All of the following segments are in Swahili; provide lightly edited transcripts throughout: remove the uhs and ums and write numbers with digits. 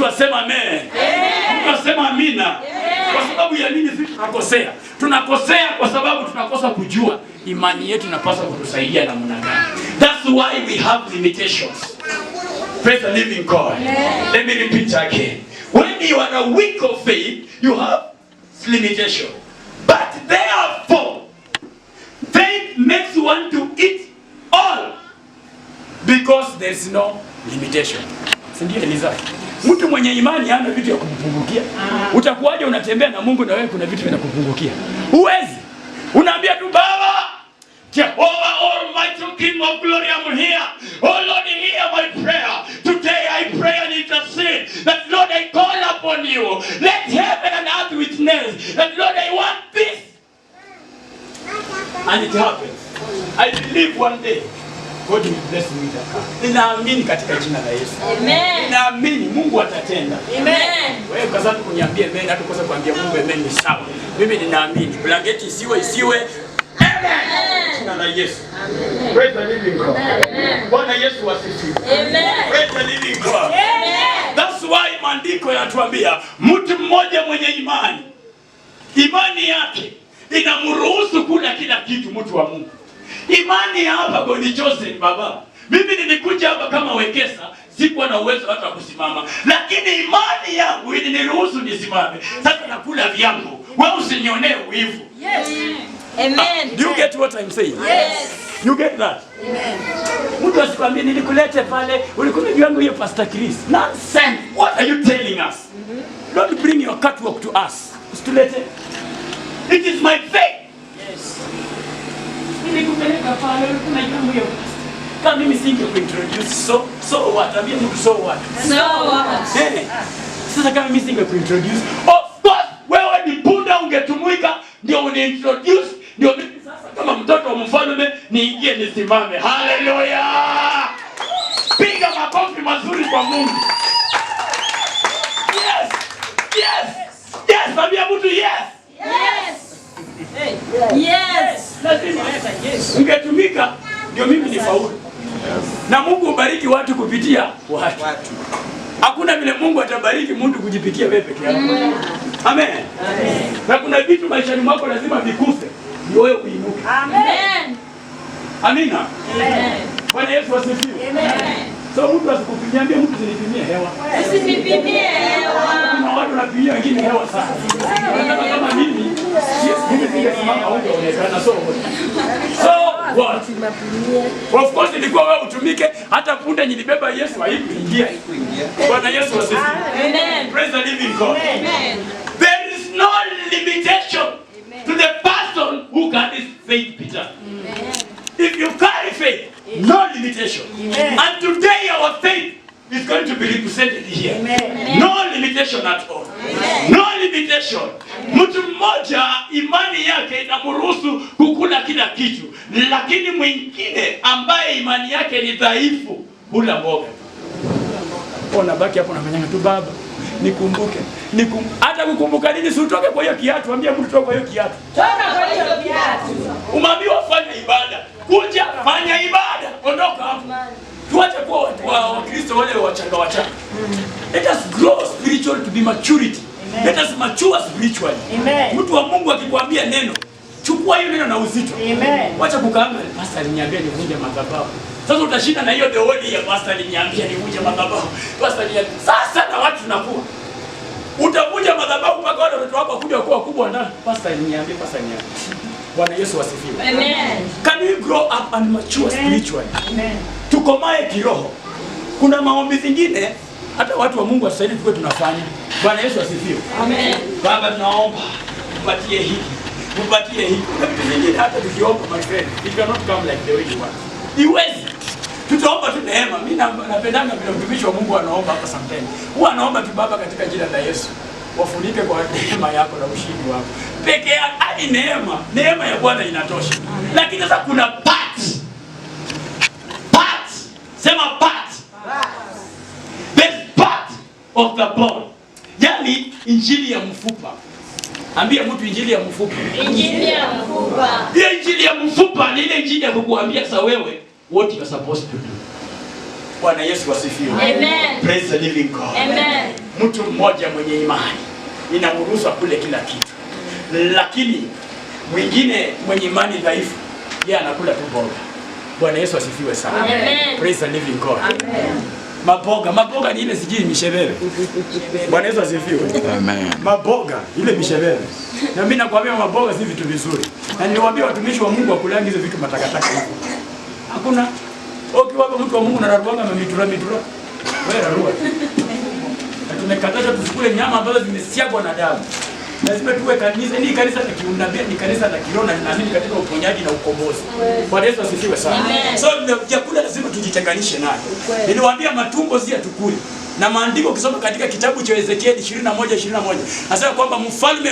Mtu asema amen. Mtu asema amina. Kwa sababu ya nini sisi tunakosea? Tunakosea kwa sababu tunakosa kujua imani yetu inapaswa kutusaidia namna gani. That's why we have limitations. Praise the living God. Let me repeat again. When you are a weak of faith, you have limitation. But therefore, faith makes one to eat all because there is no limitation. Sindio Eliza? Mtu mwenye imani hana vitu ya kupungukia. Utakuwaje unatembea na Mungu na wewe kuna vitu vinakupungukia? Huwezi. Unaambia tu Baba, Jehovah Almighty King of Glory, I'm here. Oh Lord, hear my prayer. Today I pray and intercede that Lord, I call upon you. Let heaven and earth witness that Lord, I want this. And it happens. I believe one day God will bless me with a car. Ninaamini katika jina la Yesu. Amen. Ninaamini Mungu atatenda. Amen. Wewe kaza tu kuniambia amen, hata kosa kuambia Mungu amen ni sawa. Mimi ninaamini. Blanketi isiwe. Amen. Jina la Yesu. Amen. Praise the living God. Amen. Bwana Yesu asifiwe. Amen. Praise the living God. Amen. That's why maandiko yanatuambia mtu mmoja mwenye imani yake inamruhusu kula kila kitu, mtu wa Mungu. Imani hapa Goni Joseph baba. Mimi nilikuja hapa kama Wekesa, sikuwa na uwezo hata kusimama. Lakini imani yangu iliniruhusu nisimame. Sasa nakula vyangu. Wewe usinionee wivu. Yes. Amen. Do you get what I'm saying? Yes. You get that? Amen. Mtu asikwambie nilikulete pale, ulikula vyangu hiyo Pastor Chris. Nonsense. What are you telling us? Don't bring your catwalk to us. Usitulete. It is my faith. Yes. Nilikupeleka pale, ulikula vyangu hiyo. Kama mimi singe kuintroduce so what? Ambia mtu so what? So what? Hey. Sasa kama mimi singe kuintroduce, of course wewe ni punda ungetumwika ndio uniintroduce, ndio mimi sasa kama mtoto wa mfalme niingie nisimame. Haleluya! Piga makofi mazuri kwa Mungu. Yes. Yes. Yes, ambia mtu yes. Yes. Hey. Yes. Lazima yes. Ungetumika ndio mimi ni faulu. Na Mungu ubariki watu kupitia watu. Hakuna vile Mungu atabariki mtu kujipitia wewe peke yako. Amen. Amen. Na kuna vitu maishani mwako lazima vikufe ndio wewe uinuke. Amen. Amina. Amen. Bwana Yesu asifiwe. Amen. So mtu asikupinyambie mtu zinipimie hewa. Usinipimie hewa. Kuna watu wanapimia wengine hewa sana. Wanataka kama mimi. Yes, mimi ningesimama huko onekana so what? Of course ilikuwa wewe utumike, hata punde nilibeba Yesu haikuingia. Bwana Yesu asifiwe. Amen. Praise the living God. Amen. There is no limitation to the person who carries faith, Peter. Amen. If you carry faith, no limitation. Amen. And today our faith is going to be represented here. Amen. No limitation at all. Amen. No limitation. Mtu mmoja imani yake inamruhusu kukula kila kitu, lakini mwingine ambaye imani yake ni dhaifu hula mboga. Ona baki hapo unafanyanga tu baba. Nikumbuke. Hata kukumbuka nini si utoke kwa hiyo kiatu, ambia mtu toka kwa hiyo kiatu. Toka kwa hiyo kiatu. Umeambiwa fanya ibada. Kuja fanya ibada. Ondoka hapo. Tuache kwa Wakristo wale wachanga. Let us grow spiritual to be maturity. Amen. Let us mature spiritually. Amen. Mtu wa Mungu akikwambia neno, chukua hiyo neno na uzito. Amen. Wacha kukaanga, pastor aliniambia nivunje madhabahu. Sasa utashinda na hiyo deoni ya pastor aliniambia nivunje madhabahu. Pastor aliniambia. Sasa na watu tunakuwa. Utavunja madhabahu mpaka wale watoto wako kuja kuwa kubwa ndani. Pastor aliniambia. Bwana Yesu asifiwe. Amen. Can we grow up and mature spiritually? Amen. Tukomae kiroho. Kuna maombi zingine hata watu wa Mungu wasaidie tuwe tunafanya. Bwana Yesu asifiwe. Amen. Baba tunaomba upatie hiki. Na vitu vingine hata tukiomba my friend, it cannot come like the way you want. Iwezi. Tutaomba tu neema. Mimi napendanga vile mtumishi wa Mungu anaomba hapa sometimes. Huwa anaomba tu Baba katika jina la Yesu. Wafunike kwa neema yako na ushindi wako. Peke yake hadi neema ya Bwana inatosha. Lakini sasa kuna part. Sema part. There's part of the bone. Yani injili ya mfupa. Ambia mtu injili ya mfupa. Injili ya mfupa. Hiyo injili ya mfupa ni ile injili ya kukuambia sasa wewe what you are supposed to do. Bwana Yesu asifiwe. Amen. Praise the living God. Amen. Mtu mmoja mwenye imani inamruhusu kule kila kitu, lakini mwingine mwenye imani dhaifu, yeye anakula tu mboga. Bwana Yesu asifiwe sana. Amen. Praise the living God. Amen. Maboga ni ile sijui misheveve. Bwana Yesu asifiwe. Amen. Maboga ile misheveve. Na mimi nakwambia maboga si vitu vizuri. Na niliwaambia watumishi wa Mungu wakulangi hizo vitu matakataka hivyo. Hakuna. Ukiwapa mtu wa Mungu na raruanga na mitura. Wewe rarua. Na tumekataza tusikule nyama ambazo zimesiagwa na damu. Lazima tuwe kanisa, ni kanisa la kiunabii, ni kanisa la kiroho na ninaamini katika uponyaji na ukombozi. Bwana Yesu asifiwe sana. So vyakula lazima tujitenganishe nayo. Niliwaambia matumbo si atukuli. Na maandiko ukisoma katika kitabu cha Ezekieli 21:21 anasema kwamba mfalme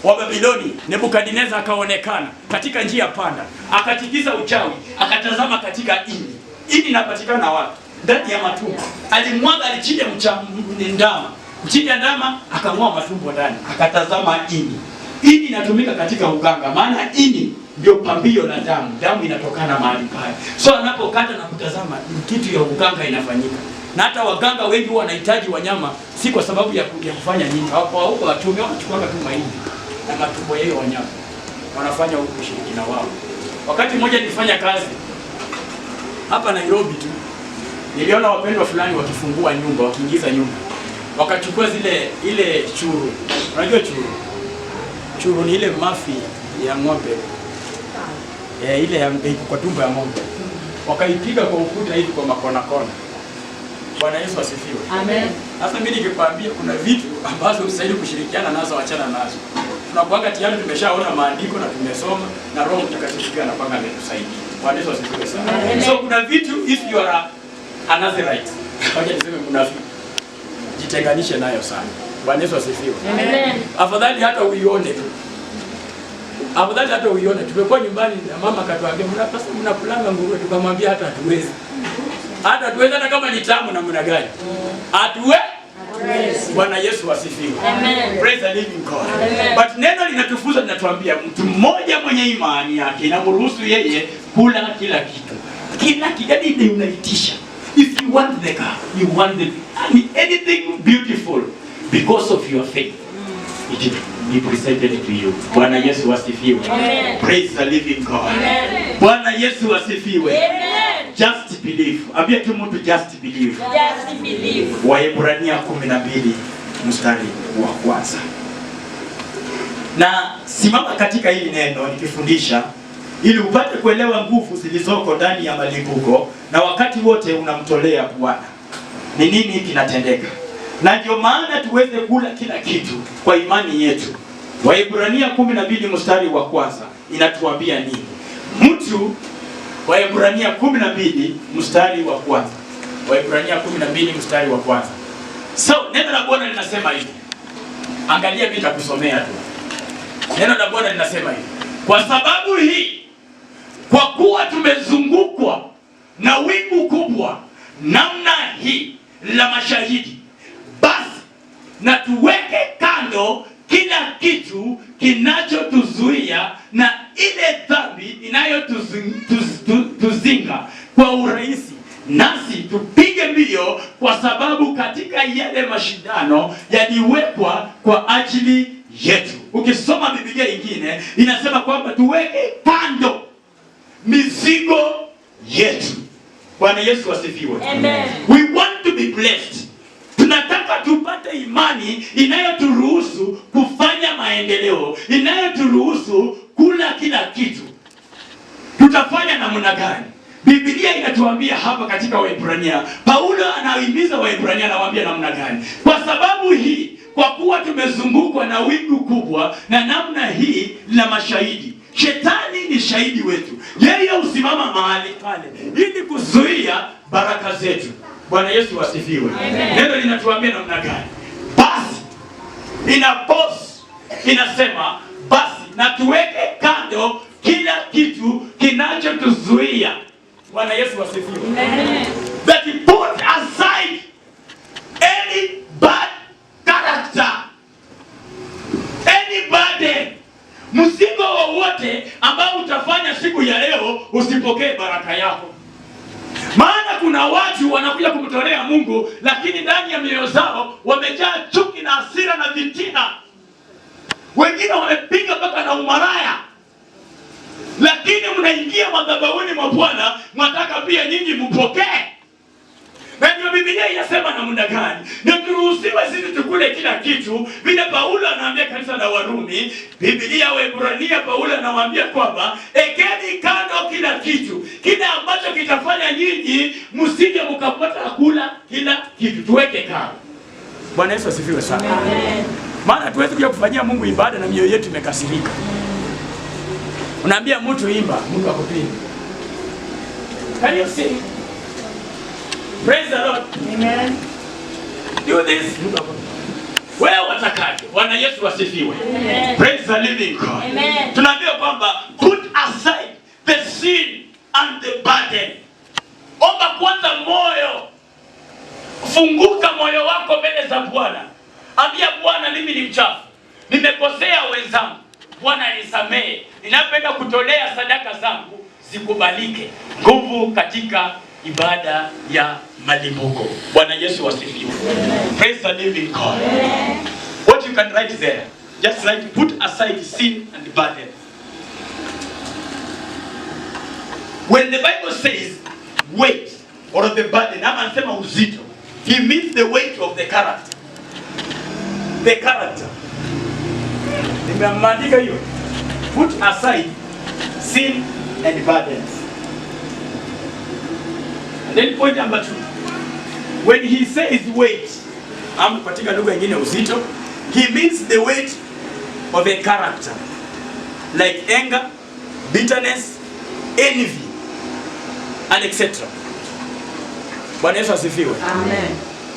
wa Babiloni Nebukadneza akaonekana katika njia panda, akatikisa uchawi, akatazama katika ini. Ini inapatikana wapi? Ndani ya matumbo. Alichinja ndama. Mchinja ndama akang'oa matumbo ndani, akatazama ini. Ini inatumika katika uganga, maana ini ndio pambio la damu. Damu inatokana mahali pale. So anapokata na kutazama, kitu ya uganga inafanyika. Na hata waganga wengi wanahitaji wanyama, si kwa sababu ya kufanya nini. Hapo watume wanachukua tu mahindi na matumbo yao wanyama, wanafanya huko ushirikina wao. Wakati mmoja nilifanya kazi hapa Nairobi tu, niliona wapendwa fulani wakifungua nyumba, wakiingiza nyumba, wakachukua ile churu. Unajua churu? Churu ni ile mafi ya ng'ombe. Ile ya kwa tumbo ya ng'ombe. Wakaipiga kwa ukuta hivi kwa makona kona. Bwana Yesu asifiwe. Amen. Sasa mimi nikikwambia kuna vitu ambazo usahili kushirikiana nazo, achana nazo. Tunakuanga tayari tumeshaona maandiko na tumesoma na Roho Mtakatifu pia anapanga ametusaidia. Bwana Yesu asifiwe sana. So kuna vitu, if you are another right, wacha niseme mnafiki, jitenganishe nayo sana. Bwana Yesu asifiwe. Amen. Afadhali hata uione tu. Afadhali hata uione. Tumekuwa nyumbani na mama akatuambia mnapulanga nguruwe, tukamwambia hata hatuwezi. Hata hatuwezi, hata kama ni tamu namna gani. Bwana Yesu asifiwe. Amen. Praise the living God. Amen. But neno linatufunza, linatuambia mtu mmoja mwenye imani yake inamruhusu yeye kula kila kitu. Kila kitu ndio unaitisha. If you want the car, you want anything beautiful because of your faith, it will be presented to you. Bwana Yesu asifiwe. Amen. Praise the living God. Amen. Bwana Yesu asifiwe. Amen. Just believe. Ambia tu mtu just believe. Just believe. Waebrania 12 mstari wa kwanza. Na simama katika hili neno nikifundisha ili upate kuelewa nguvu zilizoko ndani ya malipuko na wakati wote unamtolea Bwana. Ni nini kinatendeka? Na ndio maana tuweze kula kila kitu kwa imani yetu. Waebrania 12 mstari wa kwanza inatuambia nini? Mtu, Waebrania 12 mstari wa kwanza. Waebrania 12 mstari wa kwanza. So neno la Bwana linasema hivi. Angalia, mimi nitakusomea tu. Neno la Bwana linasema hivi. Kwa sababu hii, kwa kuwa tumezungukwa na wingu kubwa namna hii la mashahidi, basi na tuweke kando kila kitu kinachotuzuia na ile dhambi inayotuzinga kwa urahisi, nasi tupige mbio, kwa sababu katika yale mashindano yaliwekwa kwa ajili yetu. Ukisoma Biblia ingine inasema kwamba tuweke kando mizigo yetu. Bwana Yesu asifiwe. Amen. We want to be blessed. Tunataka tupate imani inayoturuhusu kufanya maendeleo, inayoturuhusu kula kila kitu. Tutafanya namna gani? Biblia inatuambia hapa katika Waebrania. Paulo anahimiza Waebrania, anawaambia namna gani? Kwa sababu hii, kwa kuwa tumezungukwa na wingu kubwa na namna hii la mashahidi. Shetani ni shahidi wetu. Yeye usimama mahali pale ili kuzuia baraka zetu. Bwana Yesu asifiwe. Neno linatuambia namna gani? Basi inasema basi na tuweke kando kila kitu kinachotuzuia. Bwana Yesu asifiwe. Amen. That put aside any bad character, any burden, mzigo wowote ambao utafanya siku ya leo usipokee baraka yako. Maana kuna kuna watu wanakuja kumtolea Mungu, lakini ndani ya mioyo zao wamejaa chuki na hasira na vitina. Wengine wamepiga mpaka na umaraya. Lakini mnaingia madhabahuni mwa Bwana, mnataka pia nyinyi mpokee. Na ndio Biblia inasema namna gani? Ndio turuhusiwe sisi tukule kila kitu. Vile Paulo anaambia kanisa la Warumi, Biblia Waebrania Paulo anawaambia kwamba ekeni kando kila kitu. Kile ambacho kitafanya nyinyi msije mkapata kula kila kitu. Tuweke kando. Bwana Yesu asifiwe sana. Amen. Maana tuwezi kuja kufanyia Mungu ibada na mioyo yetu imekasirika. Unaambia mtu imba, Mungu akupinga. Can you sing? Praise the Lord. Amen. Do this. Wewe watakaje? Bwana Yesu asifiwe. Amen. Praise the living God. Amen. Tunaambiwa kwamba put aside the sin and the burden. Omba kwanza moyo. Funguka moyo wako mbele za Bwana. Ambia Bwana, mimi ni mchafu. Nimekosea wenzangu. Bwana nisamehe. Ninapenda kutolea sadaka zangu zikubalike. Nguvu katika ibada ya malimbuko. Bwana Yesu asifiwe. Praise the living God. Amen. What you can write there, just write, put aside sin and burden. When the Bible says weight or the burden, ama anasema uzito, he means the weight of the character. The character. Nimeandika hiyo. Put aside sin and burdens. And then point number 2. When he says weight, ama katika lugha nyingine uzito, he means the weight of a character. Like anger, bitterness, envy, and etc. Bwana Yesu asifiwe. Amen.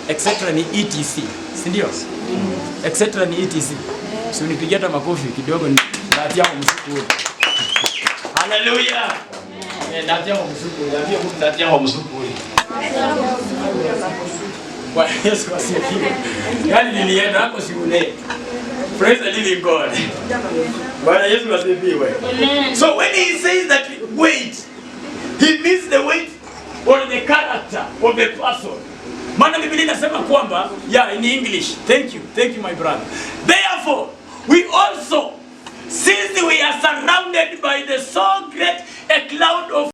Etc ni ETC, si ndio? Etc ni ETC. Si unipigia hata makofi kidogo ndatia kwa msuku ule. Hallelujah. Ndatia kwa msuku ule. Ambia Mungu ndatia kwa msuku ule. Bwana Yesu asifiwe. Yaani nilienda hapo si ule. Praise the living God. Bwana Yesu asifiwe. So when he says that weight, he means the weight or the character of a person. Maana Biblia inasema kwamba, in English, thank you my brother. Therefore, we also, since we are surrounded by the so great a cloud of